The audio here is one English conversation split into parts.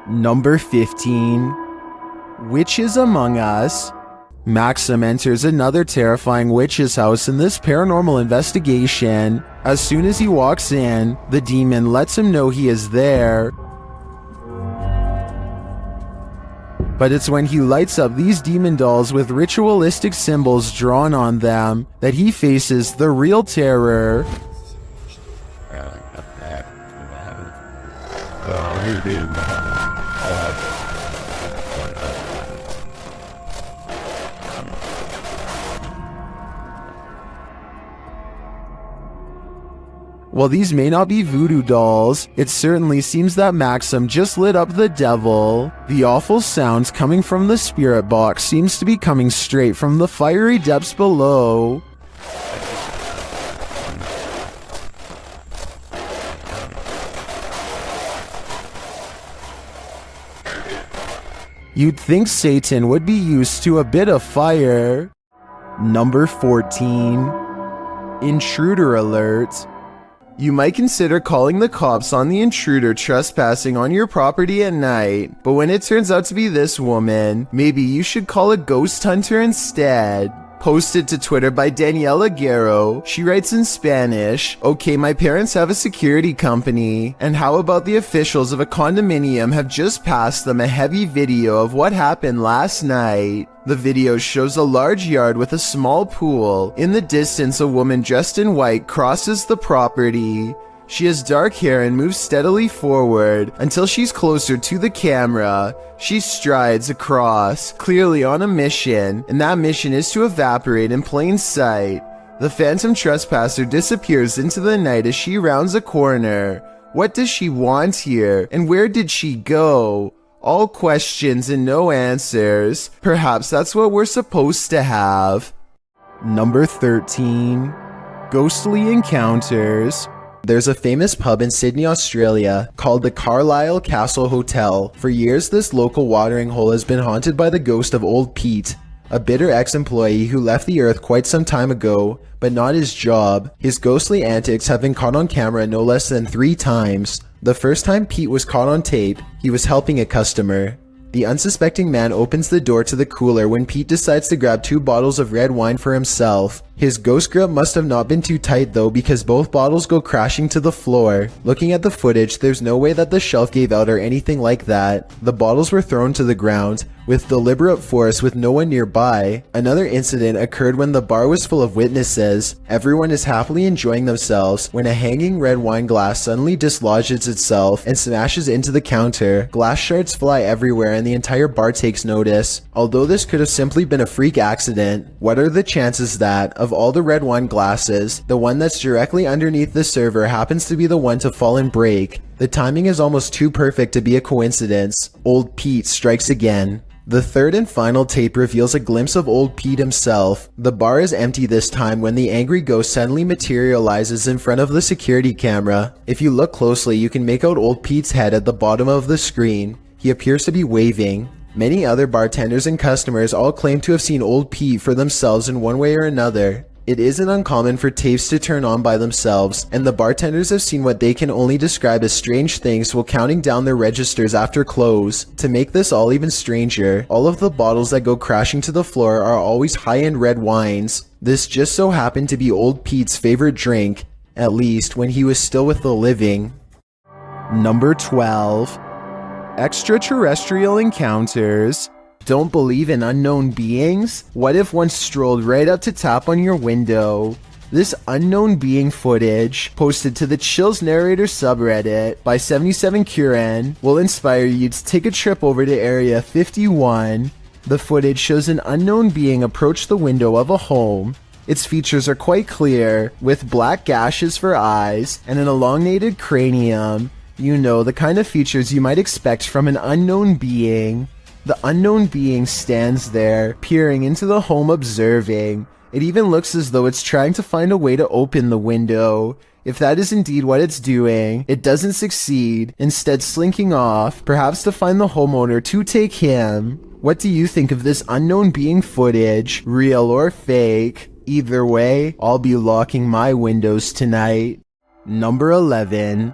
Number 15. Witches Among Us. Maxim enters another terrifying witch's house in this paranormal investigation. As soon as he walks in, the demon lets him know he is there. But it's when he lights up these demon dolls with ritualistic symbols drawn on them that he faces the real terror. While these may not be voodoo dolls, it certainly seems that Maxim just lit up the devil. The awful sounds coming from the spirit box seems to be coming straight from the fiery depths below. You'd think Satan would be used to a bit of fire. Number 14. Intruder alert. You might consider calling the cops on the intruder trespassing on your property at night, but when it turns out to be this woman, maybe you should call a ghost hunter instead. Posted to Twitter by Daniela Guerrero, she writes in Spanish, "Okay, my parents have a security company, and how about the officials of a condominium have just passed them a heavy video of what happened last night. The video shows a large yard with a small pool. In the distance, a woman dressed in white crosses the property. She has dark hair and moves steadily forward until she's closer to the camera. She strides across, clearly on a mission, and that mission is to evaporate in plain sight. The phantom trespasser disappears into the night as she rounds a corner. What does she want here, and where did she go? All questions and no answers. Perhaps that's what we're supposed to have." Number 13. Ghostly encounters. There's a famous pub in Sydney, Australia called the Carlisle Castle Hotel. For years, this local watering hole has been haunted by the ghost of Old Pete, a bitter ex-employee who left the earth quite some time ago, but not his job. His ghostly antics have been caught on camera no less than 3 times. The first time Pete was caught on tape, he was helping a customer. The unsuspecting man opens the door to the cooler when Pete decides to grab 2 bottles of red wine for himself. His ghost grip must have not been too tight though, because both bottles go crashing to the floor. Looking at the footage, there's no way that the shelf gave out or anything like that. The bottles were thrown to the ground with deliberate force with no one nearby. Another incident occurred when the bar was full of witnesses. Everyone is happily enjoying themselves when a hanging red wine glass suddenly dislodges itself and smashes into the counter. Glass shards fly everywhere and the entire bar takes notice. Although this could have simply been a freak accident, what are the chances that, of all the red wine glasses, the one that's directly underneath the server happens to be the one to fall and break? The timing is almost too perfect to be a coincidence. Old Pete strikes again. The third and final tape reveals a glimpse of Old Pete himself. The bar is empty this time when the angry ghost suddenly materializes in front of the security camera. If you look closely, you can make out Old Pete's head at the bottom of the screen. He appears to be waving. Many other bartenders and customers all claim to have seen Old Pete for themselves in one way or another. It isn't uncommon for tapes to turn on by themselves, and the bartenders have seen what they can only describe as strange things while counting down their registers after close. To make this all even stranger, all of the bottles that go crashing to the floor are always high-end red wines. This just so happened to be Old Pete's favorite drink, at least when he was still with the living. Number 12. Extraterrestrial encounters. Don't believe in unknown beings? What if one strolled right up to tap on your window? This unknown being footage, posted to the Chills Narrator subreddit by 77Kuren, will inspire you to take a trip over to Area 51. The footage shows an unknown being approach the window of a home. Its features are quite clear, with black gashes for eyes and an elongated cranium. You know, the kind of features you might expect from an unknown being. The unknown being stands there, peering into the home, observing. It even looks as though it's trying to find a way to open the window. If that is indeed what it's doing, it doesn't succeed, instead slinking off, perhaps to find the homeowner to take him. What do you think of this unknown being footage, real or fake? Either way, I'll be locking my windows tonight. Number 11.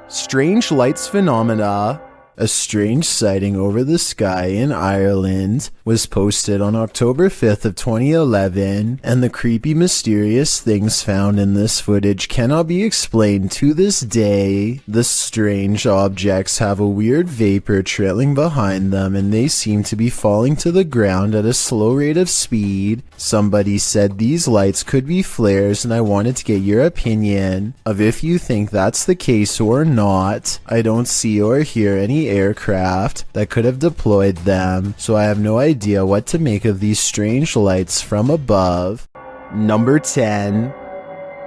Strange lights phenomena. A strange sighting over the sky in Ireland was posted on October 5th of 2011, and the creepy, mysterious things found in this footage cannot be explained to this day. The strange objects have a weird vapor trailing behind them, and they seem to be falling to the ground at a slow rate of speed. Somebody said these lights could be flares, and I wanted to get your opinion of if you think that's the case or not. I don't see or hear any aircraft that could have deployed them, so I have no idea what to make of these strange lights from above. Number 10.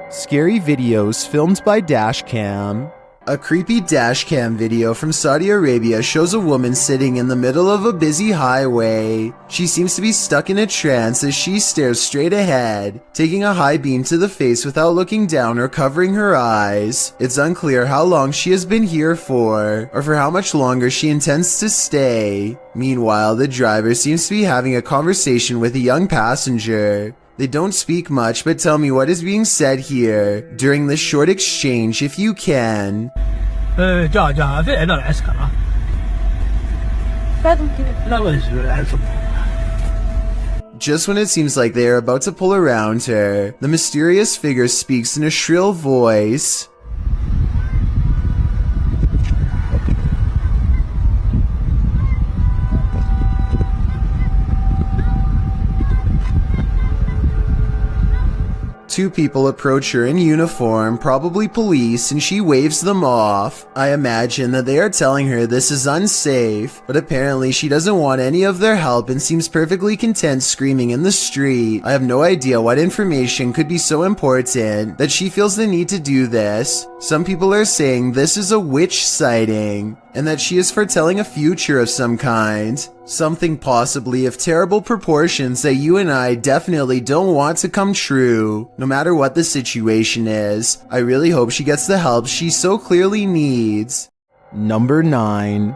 Scary videos filmed by dashcam. A creepy dashcam video from Saudi Arabia shows a woman sitting in the middle of a busy highway. She seems to be stuck in a trance as she stares straight ahead, taking a high beam to the face without looking down or covering her eyes. It's unclear how long she has been here for, or for how much longer she intends to stay. Meanwhile, the driver seems to be having a conversation with a young passenger. They don't speak much, but tell me what is being said here during this short exchange if you can. Just when it seems like they are about to pull around her, the mysterious figure speaks in a shrill voice. Two people approach her in uniform, probably police, and she waves them off. I imagine that they are telling her this is unsafe, but apparently she doesn't want any of their help and seems perfectly content screaming in the street. I have no idea what information could be so important that she feels the need to do this. Some people are saying this is a witch sighting, and that she is foretelling a future of some kind. Something possibly of terrible proportions that you and I definitely don't want to come true. No matter what the situation is, I really hope she gets the help she so clearly needs. Number 9.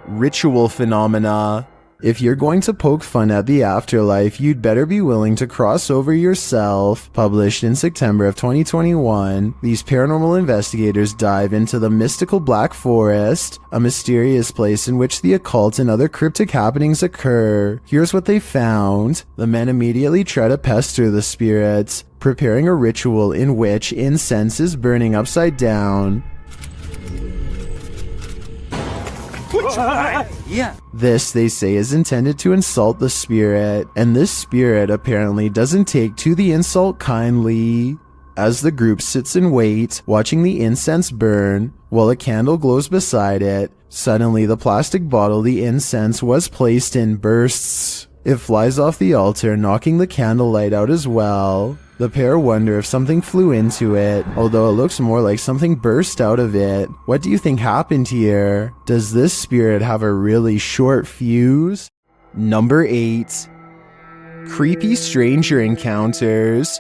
Ritual phenomena. If you're going to poke fun at the afterlife, you'd better be willing to cross over yourself. Published in September of 2021, these paranormal investigators dive into the mystical Black Forest, a mysterious place in which the occult and other cryptic happenings occur. Here's what they found. The men immediately try to pester the spirits, preparing a ritual in which incense is burning upside down. This, they say, is intended to insult the spirit, and this spirit apparently doesn't take to the insult kindly. As the group sits and waits, watching the incense burn, while a candle glows beside it, suddenly the plastic bottle the incense was placed in bursts. It flies off the altar, knocking the candlelight out as well. The pair wonder if something flew into it, although it looks more like something burst out of it. What do you think happened here? Does this spirit have a really short fuse? Number 8. Creepy stranger encounters.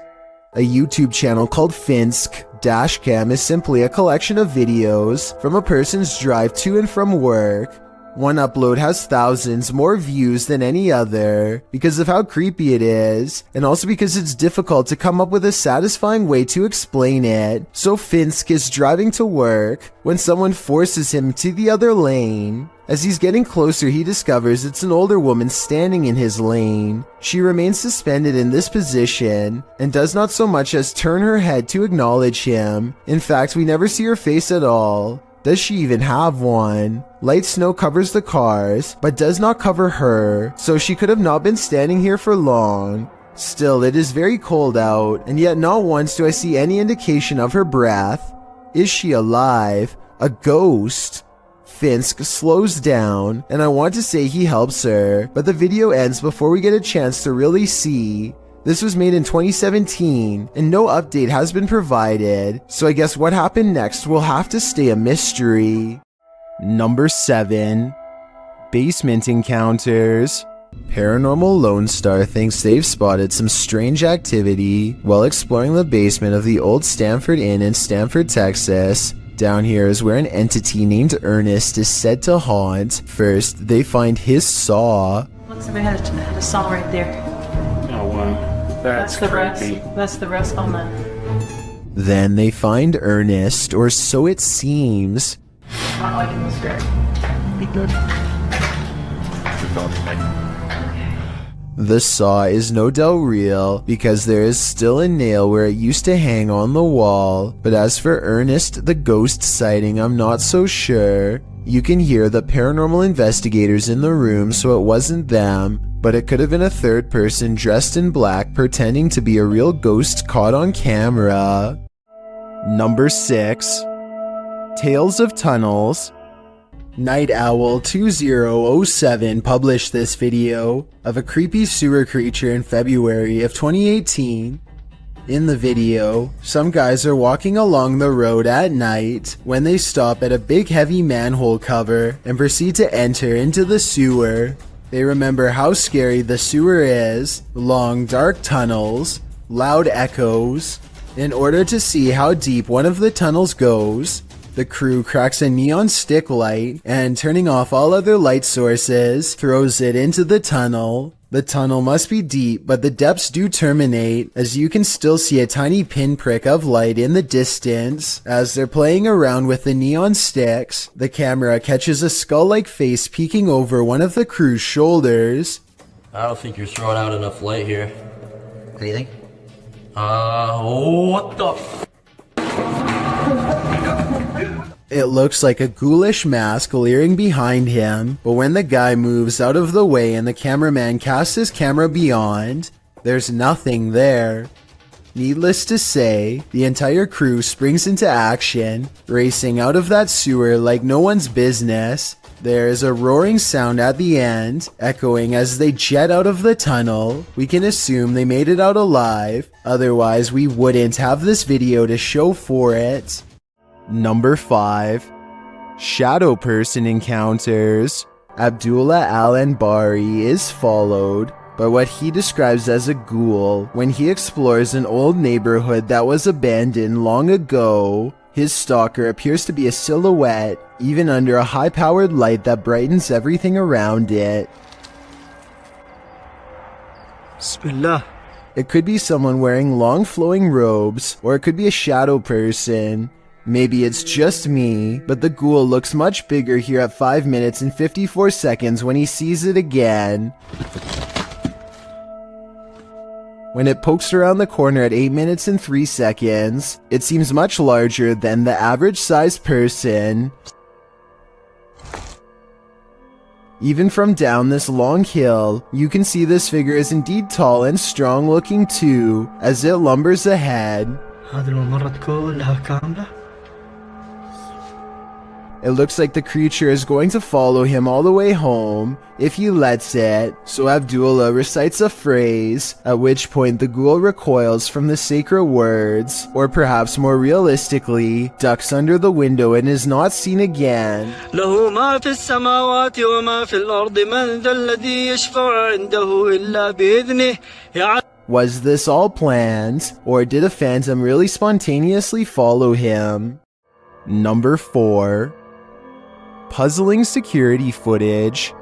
A YouTube channel called Finsk Dashcam is simply a collection of videos from a person's drive to and from work. One upload has thousands more views than any other because of how creepy it is, and also because it's difficult to come up with a satisfying way to explain it. So Finsk is driving to work when someone forces him to the other lane. As he's getting closer, he discovers it's an older woman standing in his lane. She remains suspended in this position and does not so much as turn her head to acknowledge him. In fact, we never see her face at all. Does she even have one? Light snow covers the cars, but does not cover her, so she could have not been standing here for long. Still, it is very cold out, and yet not once do I see any indication of her breath. Is she alive? A ghost? Finsk slows down, and I want to say he helps her, but the video ends before we get a chance to really see. This was made in 2017, and no update has been provided, so I guess what happened next will have to stay a mystery. Number 7. Basement encounters. Paranormal Lone Star thinks they've spotted some strange activity while exploring the basement of the old Stanford Inn in Stanford, Texas. Down here is where an entity named Ernest is said to haunt. First, they find his saw. Looks like we had a saw right there. Oh wow. That's the creepy. rest. That's the rest on that. Then they find Ernest, or so it seems. Not liking this guy. The saw is no doubt real because there is still a nail where it used to hang on the wall, but as for Ernest the ghost sighting, I'm not so sure. You can hear the paranormal investigators in the room, so it wasn't them, but it could have been a third person dressed in black pretending to be a real ghost caught on camera. Number 6. Tales of Tunnels. Night Owl 2007 published this video of a creepy sewer creature in February of 2018. In the video, some guys are walking along the road at night when they stop at a big heavy manhole cover and proceed to enter into the sewer. They remember how scary the sewer is, long dark tunnels, loud echoes. In order to see how deep one of the tunnels goes, the crew cracks a neon stick light and, turning off all other light sources, throws it into the tunnel. The tunnel must be deep, but the depths do terminate, as you can still see a tiny pinprick of light in the distance. As they're playing around with the neon sticks, the camera catches a skull-like face peeking over one of the crew's shoulders. I don't think you're throwing out enough light here. What do you think? What the It looks like a ghoulish mask leering behind him, but when the guy moves out of the way and the cameraman casts his camera beyond, there's nothing there. Needless to say, the entire crew springs into action, racing out of that sewer like no one's business. There is a roaring sound at the end, echoing as they jet out of the tunnel. We can assume they made it out alive, otherwise we wouldn't have this video to show for it. Number 5. Shadow Person Encounters. Abdullah Al-Anbari is followed by what he describes as a ghoul when he explores an old neighborhood that was abandoned long ago. His stalker appears to be a silhouette, even under a high-powered light that brightens everything around it. Bismillah. It could be someone wearing long flowing robes, or it could be a shadow person. Maybe it's just me, but the ghoul looks much bigger here at 5 minutes and 54 seconds when he sees it again. When it pokes around the corner at 8 minutes and 3 seconds, it seems much larger than the average sized person. Even from down this long hill, you can see this figure is indeed tall and strong looking too, as it lumbers ahead. It looks like the creature is going to follow him all the way home, if he lets it, so Abdullah recites a phrase, at which point the ghoul recoils from the sacred words, or perhaps more realistically, ducks under the window and is not seen again. له ما في السماوات وما في الأرض من ذا الذي يشفع عنده إلا بإذنه. Was this all planned, or did a phantom really spontaneously follow him? Number 4. Puzzling security footage.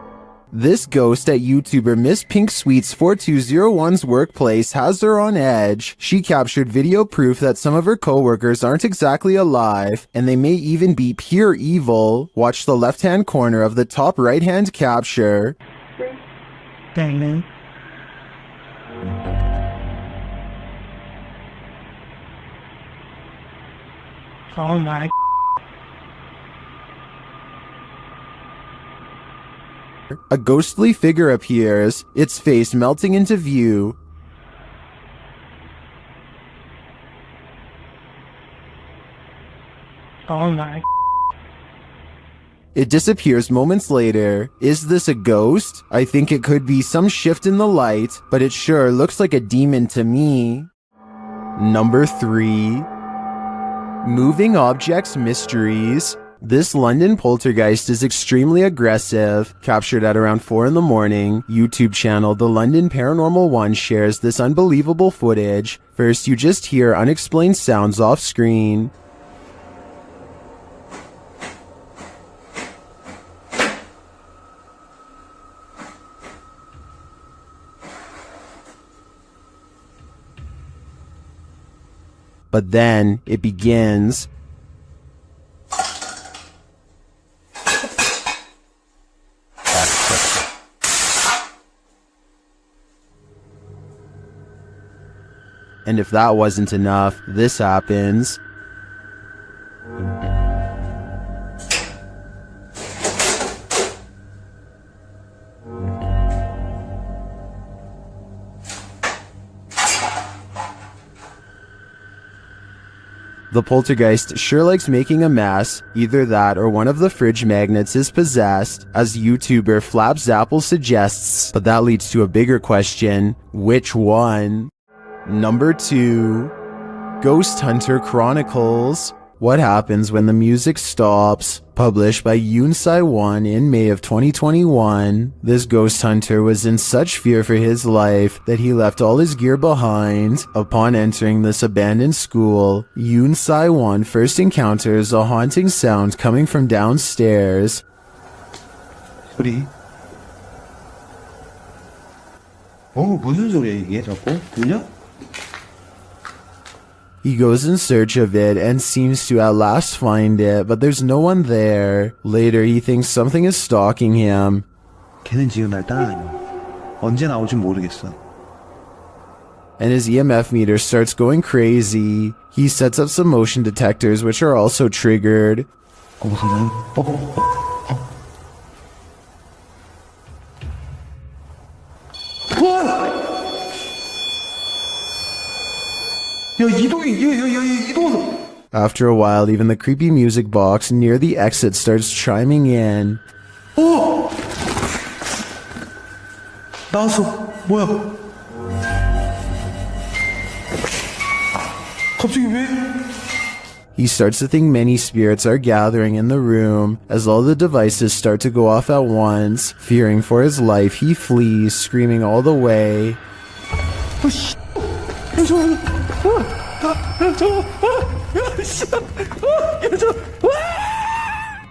This ghost at YouTuber Miss Pink Sweets 4201's workplace has her on edge. She captured video proof that some of her coworkers aren't exactly alive, and they may even be pure evil. Watch the left-hand corner of the top right-hand capture. Dang, man. Oh my. A ghostly figure appears, its face melting into view. Oh my. It disappears moments later. Is this a ghost? I think it could be some shift in the light, but it sure looks like a demon to me. Number 3. Moving Objects Mysteries. This London poltergeist is extremely aggressive. Captured at around 4 in the morning, YouTube channel The London Paranormal 1 shares this unbelievable footage. First, you just hear unexplained sounds off screen. But then, it begins. And if that wasn't enough, this happens. The poltergeist sure likes making a mess. Either that or one of the fridge magnets is possessed, as YouTuber Flaps Apple suggests, but that leads to a bigger question: which one? Number 2. Ghost Hunter Chronicles. What happens when the music stops? Published by Unsai1 in May of 2021. This ghost hunter was in such fear for his life that he left all his gear behind. Upon entering this abandoned school, Unsai1 first encounters a haunting sound coming from downstairs. 소리? 무슨 소리야 이게 자꾸? 들려? He goes in search of it and seems to at last find it, but there's no one there. Later, he thinks something is stalking him. 걔는 지금 날 따라다녀. 언제 나올지 모르겠어. And his EMF meter starts going crazy. He sets up some motion detectors, which are also triggered. 무슨 야 이동. After a while, even the creepy music box near the exit starts chiming in. 나왔어. 뭐야? 갑자기 왜? He starts to think many spirits are gathering in the room. As all the devices start to go off at once, fearing for his life, he flees, screaming all the way.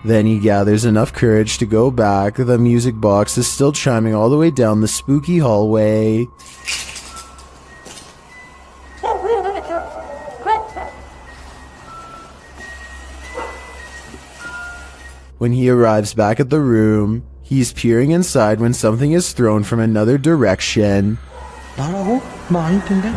Then he gathers enough courage to go back. The music box is still chiming all the way down the spooky hallway. When he arrives back at the room, he's peering inside when something is thrown from another direction. 나라고? 나 아닐 텐데.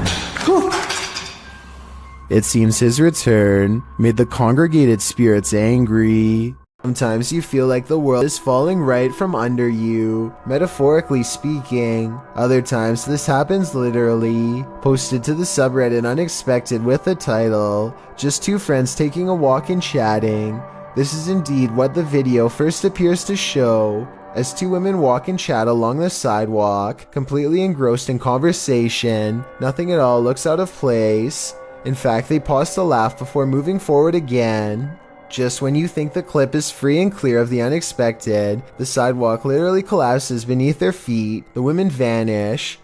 It seems his return made the congregated spirits angry. Sometimes you feel like the world is falling right from under you, metaphorically speaking. Other times this happens literally. Posted to the subreddit Unexpected with the title, "Just two friends taking a walk and chatting." This is indeed what the video first appears to show, as two women walk and chat along the sidewalk, completely engrossed in conversation. Nothing at all looks out of place. In fact, they pause to laugh before moving forward again. Just when you think the clip is free and clear of the unexpected, the sidewalk literally collapses beneath their feet. The women vanish.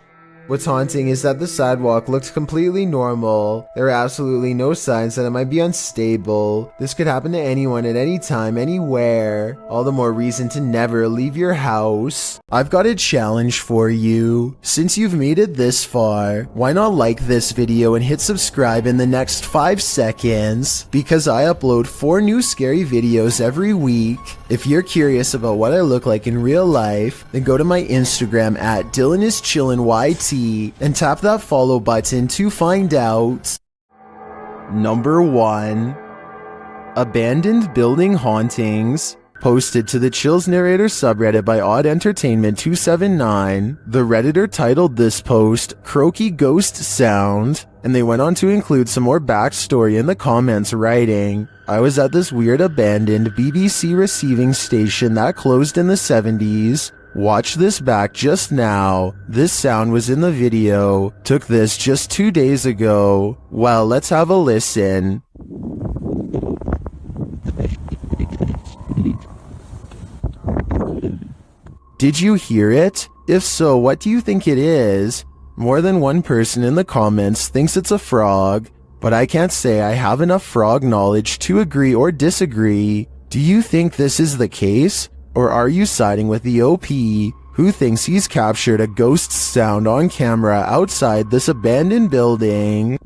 What's haunting is that the sidewalk looks completely normal. There are absolutely no signs that it might be unstable. This could happen to anyone at any time, anywhere. All the more reason to never leave your house. I've got a challenge for you. Since you've made it this far, why not like this video and hit subscribe in the next 5 seconds? Because I upload 4 new scary videos every week. If you're curious about what I look like in real life, then go to my Instagram at DylanIsChillinYT and tap that follow button to find out. Number 1. Abandoned Building Hauntings. Posted to the Chills Narrator subreddit by Odd Entertainment 279, the Redditor titled this post, "Croaky Ghost Sound," and they went on to include some more backstory in the comments, writing, "I was at this weird abandoned BBC receiving station that closed in the 70s. Watch this back just now. This sound was in the video. Took this just 2 days ago. Well, let's have a listen." Did you hear it? If so, what do you think it is? More than one person in the comments thinks it's a frog, but I can't say I have enough frog knowledge to agree or disagree. Do you think this is the case? Or are you siding with the OP, who thinks he's captured a ghost sound on camera outside this abandoned building?